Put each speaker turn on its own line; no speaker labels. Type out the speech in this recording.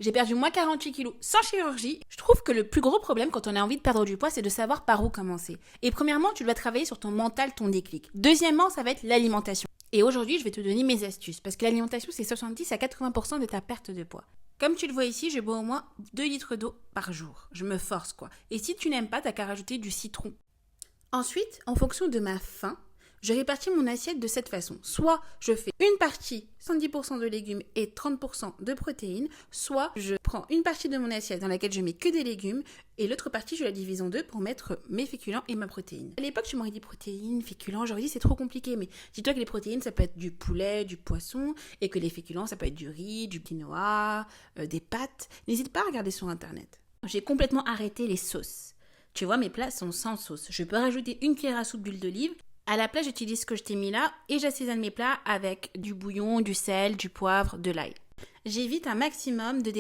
J'ai perdu moins 48 kilos sans chirurgie. Je trouve que le plus gros problème quand on a envie de perdre du poids, c'est de savoir par où commencer. Et premièrement, tu dois travailler sur ton mental, ton déclic. Deuxièmement, ça va être l'alimentation. Et aujourd'hui, je vais te donner mes astuces parce que l'alimentation, c'est 70 à 80% de ta perte de poids. Comme tu le vois ici, je bois au moins 2 litres d'eau par jour. Je me force quoi. Et si tu n'aimes pas, t'as qu'à rajouter du citron. Ensuite, en fonction de ma faim, je répartis mon assiette de cette façon. Soit je fais une partie 110% de légumes et 30% de protéines, soit je prends une partie de mon assiette dans laquelle je mets que des légumes et l'autre partie je la divise en deux pour mettre mes féculents et ma protéine. À l'époque, je m'aurais dit protéines, féculents, j'aurais dit c'est trop compliqué, mais dis-toi que les protéines ça peut être du poulet, du poisson et que les féculents ça peut être du riz, du quinoa, des pâtes. N'hésite pas à regarder sur internet. J'ai complètement arrêté les sauces. Tu vois, mes plats sont sans sauce. Je peux rajouter une cuillère à soupe d'huile d'olive. À la place, j'utilise ce que je t'ai mis là et j'assaisonne mes plats avec du bouillon, du sel, du poivre, de l'ail. J'évite un maximum de